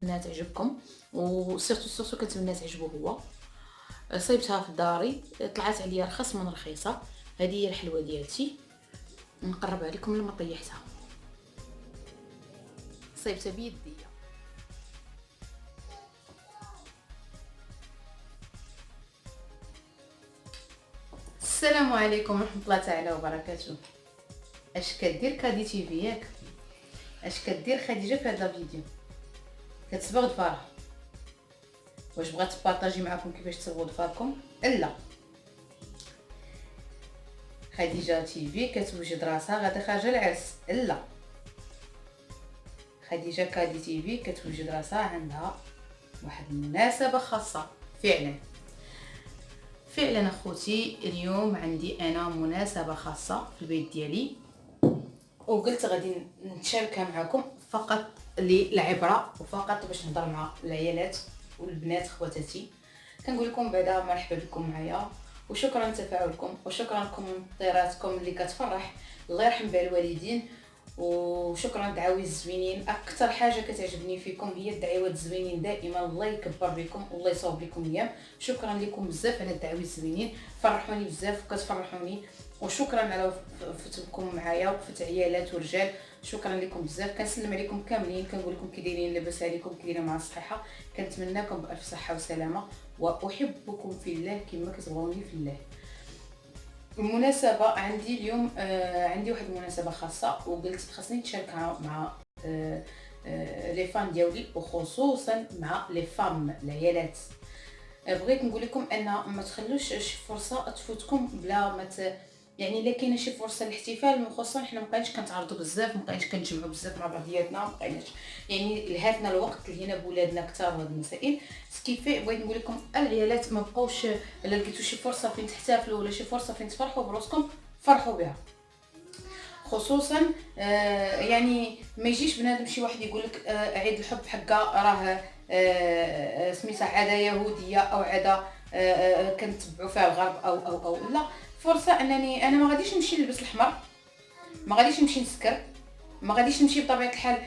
كنتمنى تعجبكم، وسيرتو كنتمنى تعجبو هو. صايبتها في داري، طلعت عليا رخص من رخيصه. هذه هي الحلوه ديالتي، نقربها لكم لما طيحتها. صايبتها بيديا. السلام عليكم ورحمه الله تعالى وبركاته. اش كدير كادي تي في ياك؟ اش كدير خديجه في هذا الفيديو؟ كتصبغ ضفارها. واش بغات تبارطاجي معكم كيفاش تصبغوا ضفاركم؟ لا، خديجه تي في كتوجد راسها غادا خارجه العرس. لا، خديجه كادي تي في كتوجد راسها عندها واحد المناسبه خاصه. فعلا اخوتي، اليوم عندي انا مناسبه خاصه في البيت ديالي، وقلت غادي نتشاركها معكم فقط للعبره، وفقط باش نهضر مع العيالات والبنات خواتاتي. كنقول لكم بعدا مرحبا بكم معايا، وشكرا لتفاعلكم، وشكرا لكومنتيراتكم اللي كتفرح. الله يرحم بها الوالدين، وشكرا الدعاوي الزوينين. اكثر حاجه كتعجبني فيكم هي الدعوات الزوينين دائما. الله يكبر بكم والله يصوب لكم ايام. شكرا لكم بزاف على الدعاوي الزوينين، فرحوني بزاف وكتفرحوني. وشكرا على وقفتكم معايا، وقفه عيالات ورجال. شكرا لكم بزاف. كنسلم عليكم كاملين، كنقول لكم كي دايرين، لاباس عليكم، كي دايرين مع الصحه. كنتمنىكم بالف صحه وسلامه، واحبكم في الله كما كتبغوني في الله. المناسبه عندي اليوم، عندي واحد المناسبه خاصه، وقلت خاصني نشاركها مع لي فان ديالي، وخصوصا مع لي فام العيالات. بغيت نقول لكم ان ما تخلوش شي فرصه تفوتكم بلا ما يعني الا كاينه شي فرصه للاحتفال، خصوصا حنا مابقيناش كنتعرضوا بزاف، مابقيناش كنجمعوا بزاف مع بعضياتنا، مابقيناش يعني لهاتنا الوقت اللي هنا بولادنا كثار وهاد المسائل. سكيفي بغيت نقول لكم العيالات ما بقاوش، الا لقيتوا شي فرصه فين تحتفلوا ولا شي فرصه فين تفرحوا براسكم، فرحوا بها. خصوصا يعني ما يجيش بنادم شي واحد يقول لك عيد الحب حقا راه سميتها عاده يهوديه او عاده كنتبعوا فيها الغرب او لا. فرصه انني انا ما غاديش نمشي نلبس الحمر، ما غاديش نمشي نسكر، ما غاديش نمشي بطبيعه الحال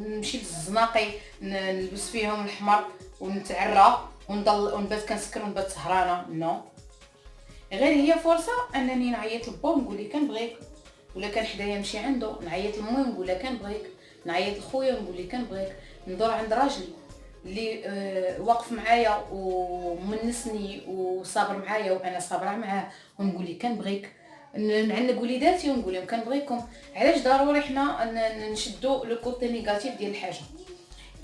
نمشي للزناقي نلبس فيهم الحمر ونتعرى ونضل ونبات كنسكر ونبات سهرانه. نو، غير هي فرصه انني نعيط لبا ونقول ليه كنبغيك، ولا كان حدايا نمشي عنده نعيط لمي ونقول لها كنبغيك، نعيط لخويا ونقول ليه كنبغيك، ندور عند راجلي اللي واقف معايا ومنسني وصابر معايا وانا صابره معاه ونقول ليه كنبغيك، نعنق وليداتي ونقول لهم كنبغيكم. علاش ضروري حنا نشدوا لو كوتي نيجاتيف ديال الحاجه؟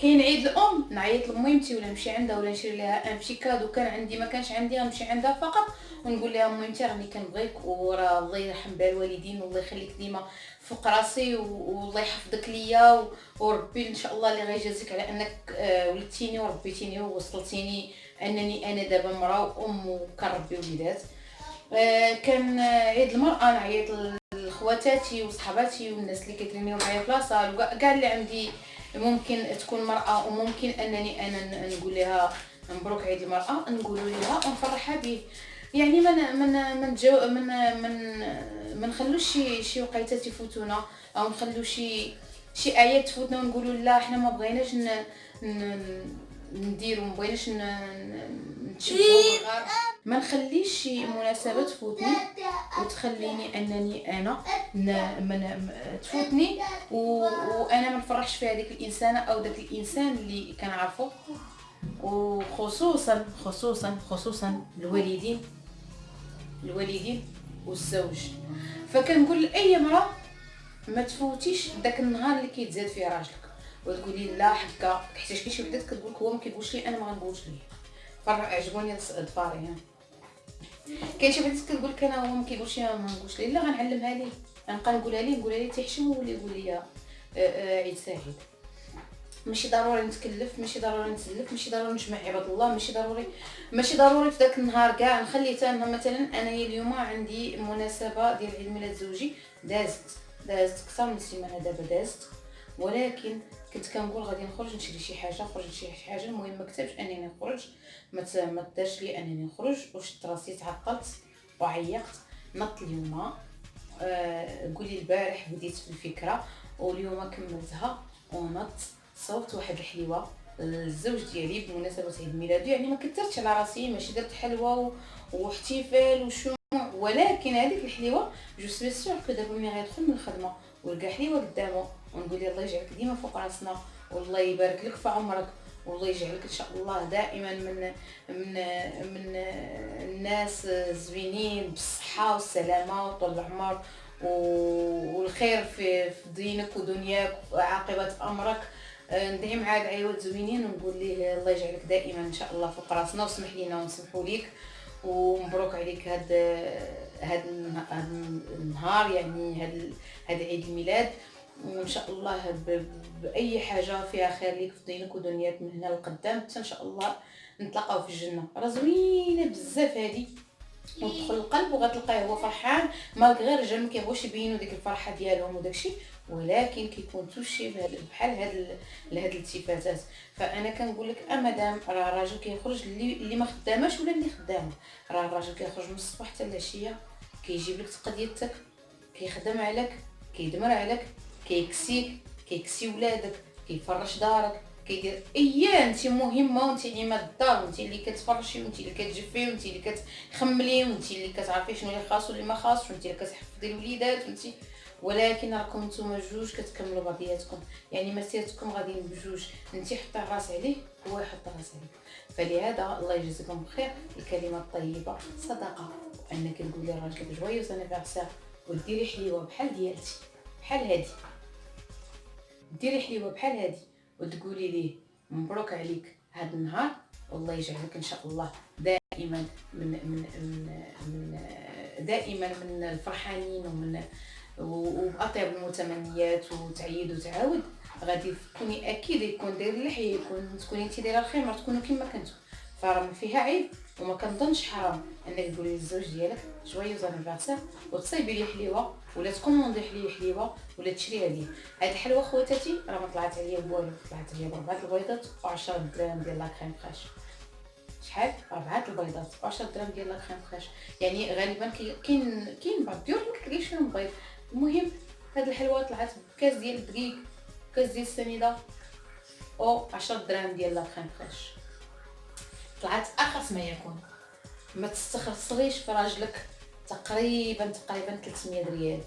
كاين عيد الام نعيط لميمتي ولا نمشي عندها ولا نشري لها ان بشي كادو، كان عندي ما كانش عندي غنمشي عندها فقط ونقول لها ميمتي راني كنبغيك، وراه الله يرحم بها الوالدين والله يخليك ديما فوق راسي، والله يحفظك ليا، وربي ان شاء الله اللي غيجازيك على انك ولدتيني وربيتيني ووصلتيني انني انا دابا مراه وام وكنربي وليدات. كان عيد المراه نعيط لخواتاتي وصحباتي والناس اللي كيترينيو معايا في لاصال وكاع اللي عندي ممكن تكون مرأة، وممكن انني انا نقول لها مبروك عيد المرأة، نقول لها ونفرحها به. يعني من نخلوش شي وقيتات يفوتونا، او نخلو شي ايات تفوتنا ونقولوا لا حنا ما بغيناش نديروا، ما بغيناش نتشبهوا بالغرب. ما نخليش شي مناسبه تفوتني وتخليني انني انا تفوتني وانا ما نفرحش في هذيك الانسانه او ذاك الانسان اللي كنعرفه. وخصوصا الوالدين والزوج. فكنقول لاي امراه ما تفوتيش داك النهار اللي كيتزاد فيه راجلك وتقولي لا حكا، حيت كاين شي وحدات كتقول هو ما كيقولش لي انا ما غنقولش ليه. عجبوني الضفاري. كاين شي وحدات كتقول لك انا هو ما كيقولش لي ما نقولش ليه، لا غنعلمها ليه، غنبقى نقولها ليه تيحشم ولا يقول لي عيد سعيد. ماشي ضروري نتكلف، ماشي ضروري نتسلف، ماشي ضروري نجمع عباد الله، ماشي ضروري في داك النهار كاع نخلي حتى مثلا انا اليوم عندي مناسبه ديال عيد ميلاد زوجي دازت اكثر من سيمانه دابا دازت، ولكن كنت كنقول غادي نخرج نشري شي حاجه، المهم ما كتبش انني نخرج، ما دارش لي انني نخرج، وشدت راسي تعطلت وعيقت. نط اليوم قولي البارح بديت في الفكره واليوم كملتها ونط صوبت واحد الحليوه الزوج ديالي بمناسبه عيد ميلاده، يعني ما كثرتش على راسي، ماشي درت حلوه واحتفال وشموع، ولكن هذيك الحليوه جو سوي سور كو دابا ملي غيدخل من الخدمه ولقى حليوه قدامه ونقول لي الله يجعلك ديما فوق راسنا، والله يبارك لك في عمرك، والله يجعلك ان شاء الله دائما من الناس زوينين بالصحه والسلامه وطول العمر والخير في دينك ودنياك وعاقبه امرك. ندعي مع العيوات زوينين ونقول ليه الله يجعلك دائما ان شاء الله فوق راسنا، وسمح لينا ونسمحوا ليك، ومبروك عليك هاد النهار، يعني هاد عيد الميلاد، وان شاء الله باي حاجه فيها خير ليك في دينك ودنياك من هنا لقدام حتى ان شاء الله نتلاقاو في الجنه. راه زوينه بزاف هادي وتدخل القلب وغتلقاه هو فرحان، مالغير الرجال ما كيبغوش يبينوا ديك الفرحه ديالهم وداكشي، ولكن كيكون توشي بحال هاد الالتفاتات. فانا كنقول لك مادام راه الراجل كيخرج اللي ما خداماش ولا اللي خدامه، راه الراجل كيخرج من الصباح حتى العشيه، كيجيب لك تقديتك، كيخدم عليك، كيدمر عليك، كيكسي ولادك، كيفرش دارك، كيدير اياه انت مهمه، وانت عماد الدار، وانت اللي كتفرشي، وانت اللي كتجفي، وانت اللي كتخملي، وانت اللي كتعرفي شنو اللي خاص واللي ما خاصش، وانت اللي كتحفظي الوليدات، وانت ولكن راكم نتوما جوج كتكملوا بعضياتكم، يعني مسيرتكم غاديين بجوج، انت حطي الراس عليه هو يحط الراس عليك. فلهذا الله يجزيكم بخير، الكلمه الطيبه صدقه، وانك تقولي لراجلك جويوز انيفرسير وديري حليوه بحال ديالتي بحال هادي، ديري حليوه بحال هادي وتقولي ليه مبروك عليك هذا النهار، والله يجعلك ان شاء الله دائما من دائما من الفرحانين وباطيب المتمنيات، وتعيد وتعاود غادي تكوني اكيد يكون داير اللحيه، يكون تكوني انت دايره الخمار، تكونوا كما كنتو، فراه ما فيها عيب، وما كنظنش حرام انك تقولي للزوج ديالك جويوز انيفرسير وتصايبي ليه حليوه ولا تكوموندي حليوه ولا تشريها ليه. هاد الحلوه خواتاتي راه ما طلعت عليا بوالو، طلعت عليا بربعه البيضات و10 دراهم ديال لا كريم فريش. شحال؟ 4 البيضات و10 دراهم ديال لا كريم فريش، يعني غالبا كاين بعض الديور ما كيليش فيهم بيض. المهم هاد الحلوه طلعت بكاس ديال الدقيق، كاس ديال السنيده، او 10 دراهم ديال لا كريم فريش، طلعت ارخص ما يكون. ما تستخسريش في راجلك، تقريبا 300 ريال،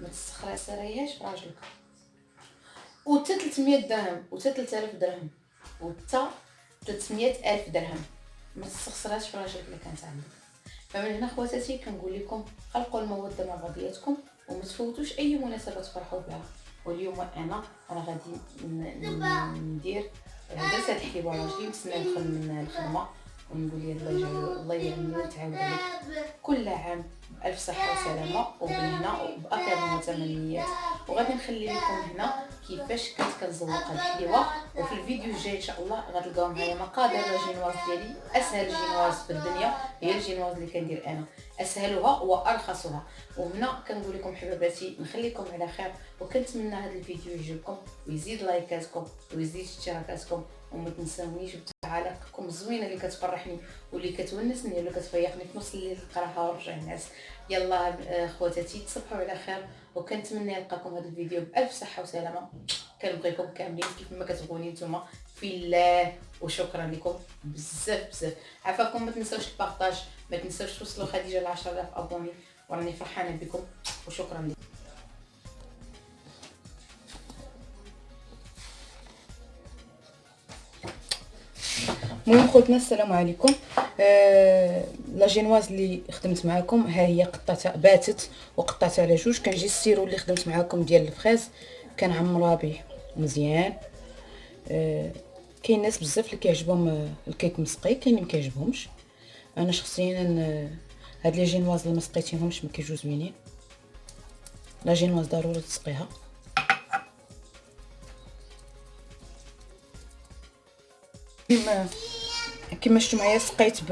ما تستخسريهاش في راجلك، و 300 درهم و 3000 درهم و 300 الف درهم ما تستخسرهاش في راجلك اللي كانت عندك. فمن هنا خواتاتي كنقول لكم خلقوا الموده مع بعضياتكم وما تفوتوش اي مناسبه تفرحوا بها. واليوم انا غادي ندير درت هاد الحليوه راجلي نتسنى يدخل من الخدمه، ونقول ليه الله يجعل الله يعمر وتعاود عليك كل عام بألف صحة وسلامة وبالهنا وبأطيب المتمنيات. وغادي نخلي لكم هنا كيفاش كنت كنزوق هاد الحليوه، وفي الفيديو الجاي ان شاء الله غتلقاو معايا مقادير الجينواز ديالي، اسهل جينواز في الدنيا هي الجينواز اللي كندير انا، اسهلها وارخصها. وهنا كنقول لكم حباباتي نخليكم على خير، وكنتمنى هذا الفيديو يعجبكم ويزيد لايكاتكم ويزيد اشتراكاتكم، وما تنساونيش بتعاليقكم الزوينه اللي كتفرحني واللي كتونسني واللي كتفيقني في نص الليل نقراها ونرجع نعس. يلا خواتاتي تصبحوا على خير، وكنتمنى نلقاكم هذا الفيديو بالف صحه وسلامه. كنبغيكم كاملين كيف ما كتبغوني نتوما في الله، وشكرا لكم بزاف. عافاكم، ما تنساوش البارطاج، ما تنساوش توصلوا خديجه ل 10000 ابوني، وراني فرحانه بكم وشكرا لكم. المهم خوتنا السلام عليكم. لا جينواز اللي خدمت معاكم ها هي قطعتها، باتت وقطعتها على جوج. كنجي السيرو اللي خدمت معاكم ديال الفريز كنعمرها به مزيان. كاين ناس بزاف اللي كيعجبهم الكيك مسقي، كاين اللي ما كيعجبهمش. انا شخصيا هاد لي جينواز اللي ما سقيتيهمش ما كيجيو زوينين. لا جينواز ضروري تسقيها. كما شفتوا معايا سقيت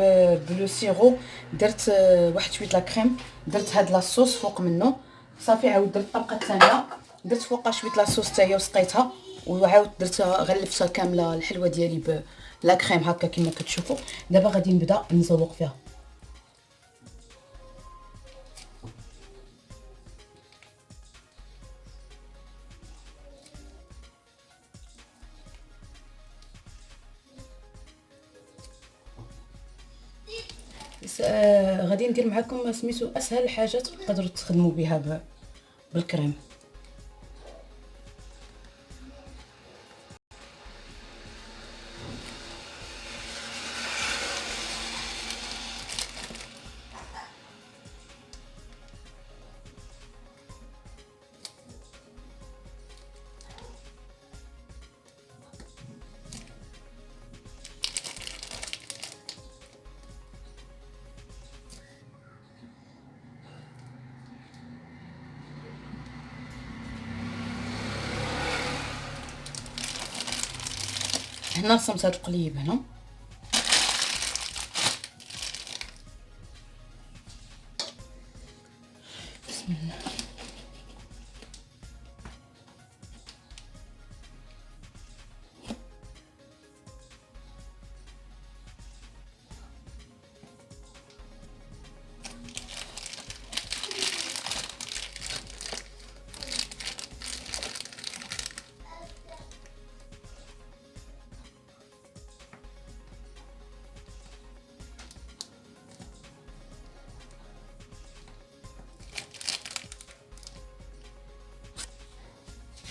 بلو سيرو، درت واحد شويه لا كريم، درت هاد لاصوص فوق منه، صافي عاود درت الطبقه الثانيه، درت فوقها شويه لاصوص حتى هي وسقيتها، وعاود درتها غلفتها كامله الحلوه ديالي بلا كريم هكا كما كتشوفوا. دابا غادي نبدا نزوق فيها. غادي ندير معكم سميتو اسهل حاجات تقدروا تخدموا بها بالكريم. هنا رسمت هاد القليب هنا. بسم الله.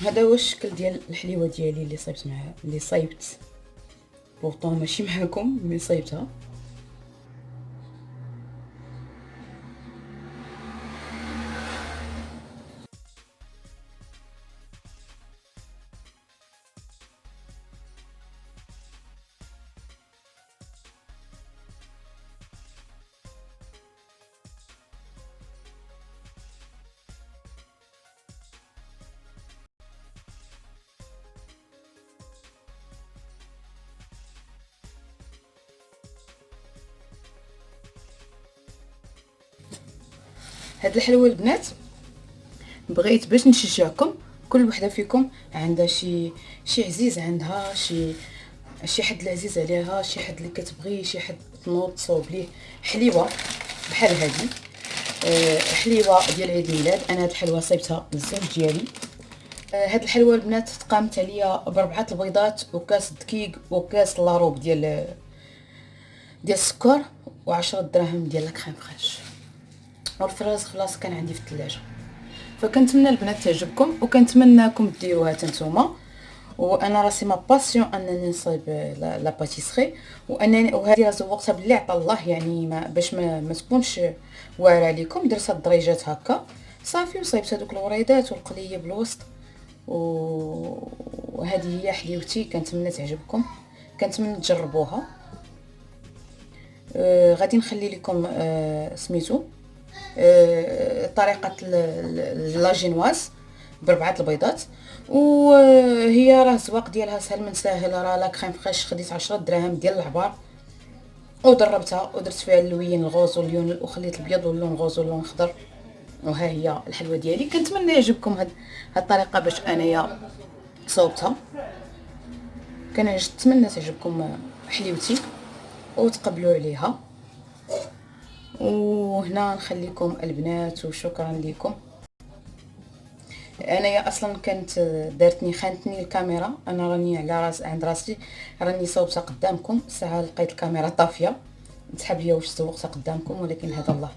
هذا هو الشكل ديال الحليوه ديالي اللي صايبت معها، اللي صايبت بورطون ماشي معكم مي صايبتها. هاد الحلوه البنات بغيت باش نشجعكم، كل وحده فيكم عندها شي عزيز عندها، شي حد العزيز عليها، شي حد اللي كتبغي، شي حد تنوض تصوب ليه حليوه بحال هذه. حليوه ديال عيد الميلاد. انا هاد الحلوه صايبتها للزوج ديالي. هاد الحلوه البنات تقامت عليا ب4 البيضات وكاس دقيق وكاس لاروب ديال السكر و10 دراهم ديال الكريم فريش، والفراز خلاص كان عندي في الثلاجه. فكنتمنى البنات تعجبكم وكنتمناكم ديروها نتوما. وانا راسي ما باسيون انني نصايب لا باتيسري، وهذه زوقتها باللي عطا الله، يعني باش ما تكونش واعره عليكم. درت هاد الدريجات هكا صافي وصايبت هذوك الوريدات والقليب الوسط. وهذه هي حليوتي، كنتمنى تعجبكم، كنتمنى تجربوها. غادي نخلي لكم سميتو طريقه لاجينواز ب4 البيضات. وهي راه الزواق ديالها سهل من ساهل. راه لا كريم فريش خديت 10 دراهم ديال العبار وضربتها ودرت فيها اللوين الغوز واللون وخليت الابيض واللون غوز واللون اخضر. وها هي الحلوه ديالي. كنتمنى يعجبكم هاد الطريقه باش انايا صوبتها. كنتمنى تعجبكم حليوتي وتقبلوا عليها. وهنا نخليكم البنات وشكرا لكم. انايا اصلا كانت خانتني الكاميرا، انا راني على عند راسي راني صوبتها قدامكم، ساعه لقيت الكاميرا طافيه، نسحب ليا واش زوقتها قدامكم، ولكن هذا الله.